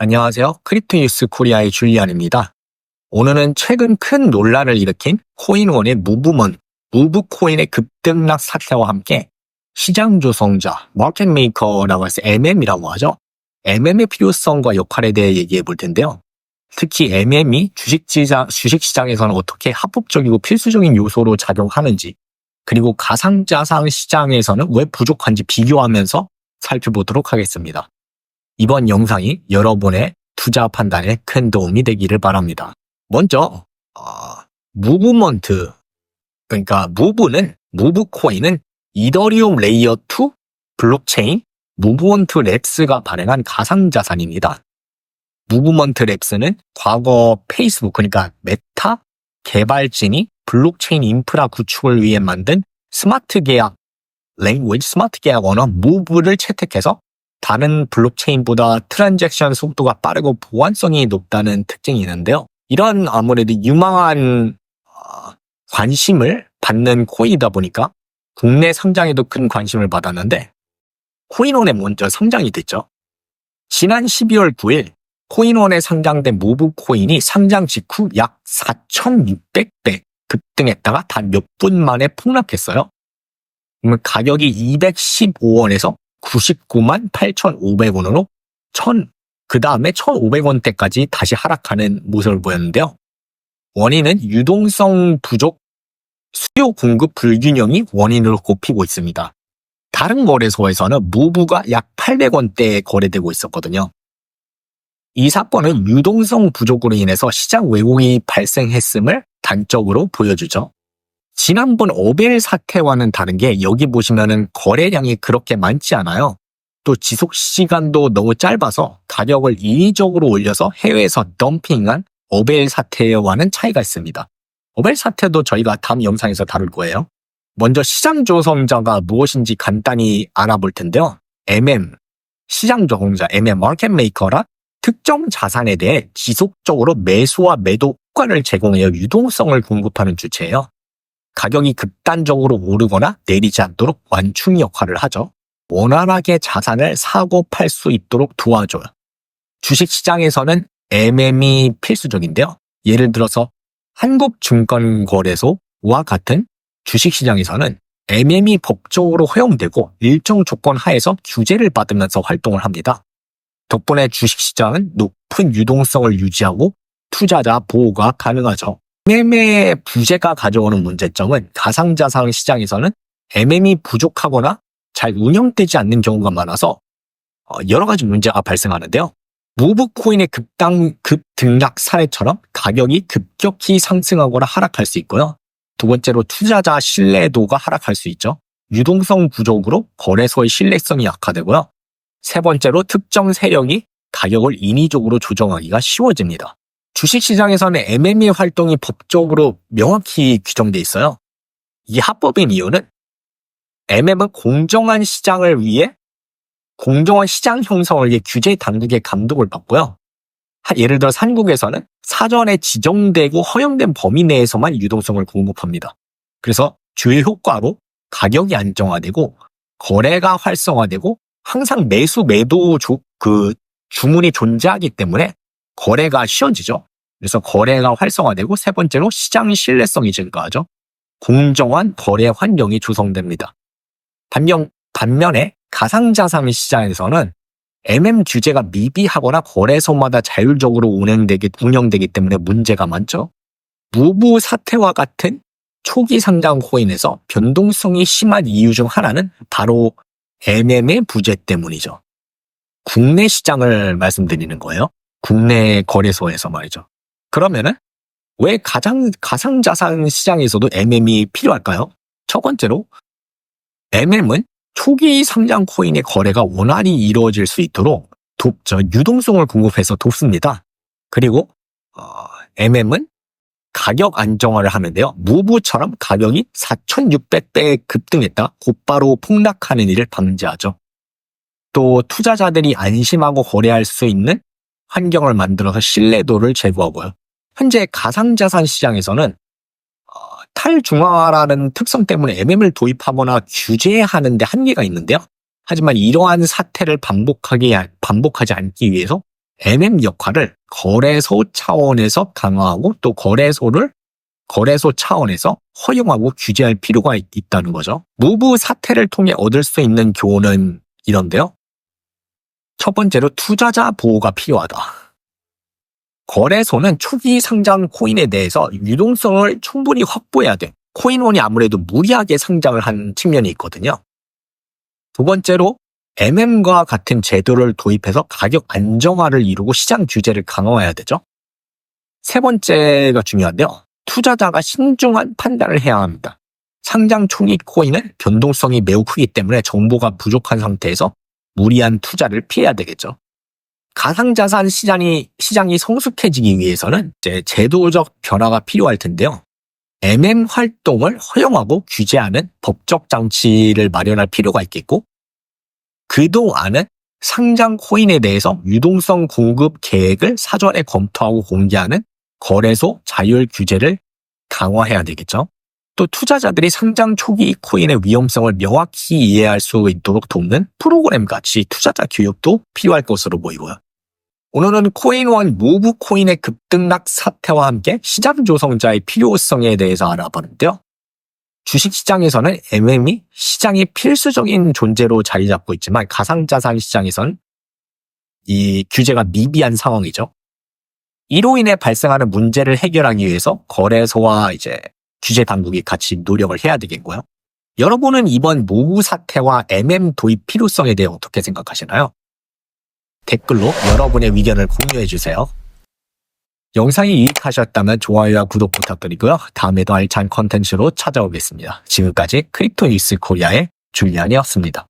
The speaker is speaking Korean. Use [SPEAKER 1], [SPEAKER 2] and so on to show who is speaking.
[SPEAKER 1] 안녕하세요. 크립토뉴스 코리아의 줄리안입니다. 오늘은 최근 큰 논란을 일으킨 코인원의 무브 코인의 급등락 사태와 함께 시장 조성자, 마켓 메이커라고 해서 MM이라고 하죠. MM의 필요성과 역할에 대해 얘기해 볼 텐데요. 특히 MM이 주식시장에서는 어떻게 합법적이고 필수적인 요소로 작용하는지, 그리고 가상자산 시장에서는 왜 부족한지 비교하면서 살펴보도록 하겠습니다. 이번 영상이 여러분의 투자 판단에 큰 도움이 되기를 바랍니다. 먼저 무브 코인은 이더리움 레이어 2 블록체인 무브먼트 랩스가 발행한 가상자산입니다. 무브먼트 랩스는 과거 페이스북, 그러니까 메타 개발진이 블록체인 인프라 구축을 위해 만든 스마트 계약 언어 무브를 채택해서 다른 블록체인보다 트랜잭션 속도가 빠르고 보안성이 높다는 특징이 있는데요. 이런 아무래도 유망한 관심을 받는 코인이다 보니까 국내 상장에도 큰 관심을 받았는데 코인원에 먼저 상장이 됐죠. 지난 12월 9일 코인원에 상장된 무브 코인이 상장 직후 약 4,600배 급등했다가 단 몇 분 만에 폭락했어요. 그러면 가격이 215원에서 99만 8,500원으로 그 다음에 1,500원대까지 다시 하락하는 모습을 보였는데요. 원인은 유동성 부족, 수요 공급 불균형이 원인으로 꼽히고 있습니다. 다른 거래소에서는 무브가 약 800원대에 거래되고 있었거든요. 이 사건은 유동성 부족으로 인해서 시장 왜곡이 발생했음을 단적으로 보여주죠. 지난번 오벨 사태와는 다른 게 여기 보시면은 거래량이 그렇게 많지 않아요. 또 지속 시간도 너무 짧아서 가격을 인위적으로 올려서 해외에서 덤핑한 오벨 사태와는 차이가 있습니다. 오벨 사태도 저희가 다음 영상에서 다룰 거예요. 먼저 시장 조성자가 무엇인지 간단히 알아볼 텐데요. 시장 조성자, 마켓 메이커라 특정 자산에 대해 지속적으로 매수와 매도 효과를 제공하여 유동성을 공급하는 주체예요. 가격이 극단적으로 오르거나 내리지 않도록 완충 역할을 하죠. 원활하게 자산을 사고 팔 수 있도록 도와줘요. 주식시장에서는 MM이 필수적인데요. 예를 들어서 한국증권거래소와 같은 주식시장에서는 MM이 법적으로 허용되고 일정 조건 하에서 규제를 받으면서 활동을 합니다. 덕분에 주식시장은 높은 유동성을 유지하고 투자자 보호가 가능하죠. MM의 부재가 가져오는 문제점은 가상자산 시장에서는 MM이 부족하거나 잘 운영되지 않는 경우가 많아서 여러 가지 문제가 발생하는데요. 무브 코인의 급등락 사례처럼 가격이 급격히 상승하거나 하락할 수 있고요. 두 번째로 투자자 신뢰도가 하락할 수 있죠. 유동성 부족으로 거래소의 신뢰성이 약화되고요. 세 번째로 특정 세력이 가격을 인위적으로 조정하기가 쉬워집니다. 주식시장에서는 MM의 활동이 법적으로 명확히 규정돼 있어요. 이 합법인 이유는 MM은 공정한 시장을 위해 공정한 시장 형성을 위해 규제 당국의 감독을 받고요. 예를 들어 한국에서는 사전에 지정되고 허용된 범위 내에서만 유동성을 공급합니다. 그래서 주요 효과로 가격이 안정화되고 거래가 활성화되고 항상 매수 매도 주문이 존재하기 때문에 거래가 쉬워지죠. 그래서 거래가 활성화되고 세 번째로 시장 신뢰성이 증가하죠. 공정한 거래 환경이 조성됩니다. 반면에 가상자산 시장에서는 MM 규제가 미비하거나 거래소마다 자율적으로 운영되기 때문에 문제가 많죠. 무브 사태와 같은 초기 상장 코인에서 변동성이 심한 이유 중 하나는 바로 MM의 부재 때문이죠. 국내 시장을 말씀드리는 거예요. 국내 거래소에서 말이죠. 그러면은 왜 가상자산 시장에서도 MM이 필요할까요? 첫 번째로 MM은 초기 상장 코인의 거래가 원활히 이루어질 수 있도록 유동성을 공급해서 돕습니다. 그리고 MM은 가격 안정화를 하는데요. 무브처럼 가격이 4,600배 급등했다 곧바로 폭락하는 일을 방지하죠. 또 투자자들이 안심하고 거래할 수 있는 환경을 만들어서 신뢰도를 제고하고요. 현재 가상자산 시장에서는 탈중앙화라는 특성 때문에 MM을 도입하거나 규제하는 데 한계가 있는데요. 하지만 이러한 사태를 반복하지 않기 위해서 MM 역할을 거래소 차원에서 강화하고 또 거래소 차원에서 허용하고 규제할 필요가 있다는 거죠. 무브 사태를 통해 얻을 수 있는 교훈은 이런데요. 첫 번째로 투자자 보호가 필요하다. 거래소는 초기 상장 코인에 대해서 유동성을 충분히 확보해야 돼. 코인원이 아무래도 무리하게 상장을 한 측면이 있거든요. 두 번째로 MM과 같은 제도를 도입해서 가격 안정화를 이루고 시장 규제를 강화해야 되죠. 세 번째가 중요한데요. 투자자가 신중한 판단을 해야 합니다. 상장 초기 코인은 변동성이 매우 크기 때문에 정보가 부족한 상태에서 무리한 투자를 피해야 되겠죠. 가상자산 시장이 성숙해지기 위해서는 이제 제도적 변화가 필요할 텐데요. MM 활동을 허용하고 규제하는 법적 장치를 마련할 필요가 있겠고, 그동안은 상장 코인에 대해서 유동성 공급 계획을 사전에 검토하고 공개하는 거래소 자율 규제를 강화해야 되겠죠. 또 투자자들이 상장 초기 코인의 위험성을 명확히 이해할 수 있도록 돕는 프로그램 같이 투자자 교육도 필요할 것으로 보이고요. 오늘은 코인원 무브 코인의 급등락 사태와 함께 시장 조성자의 필요성에 대해서 알아봤는데요. 주식시장에서는 MM이 시장의 필수적인 존재로 자리 잡고 있지만 가상자산 시장에서는 이 규제가 미비한 상황이죠. 이로 인해 발생하는 문제를 해결하기 위해서 거래소와 이제 규제 당국이 같이 노력을 해야 되겠고요. 여러분은 이번 무브 사태와 MM 도입 필요성에 대해 어떻게 생각하시나요? 댓글로 여러분의 의견을 공유해 주세요. 영상이 유익하셨다면 좋아요와 구독 부탁드리고요. 다음에도 알찬 컨텐츠로 찾아오겠습니다. 지금까지 크립토 뉴스 코리아의 줄리안이었습니다.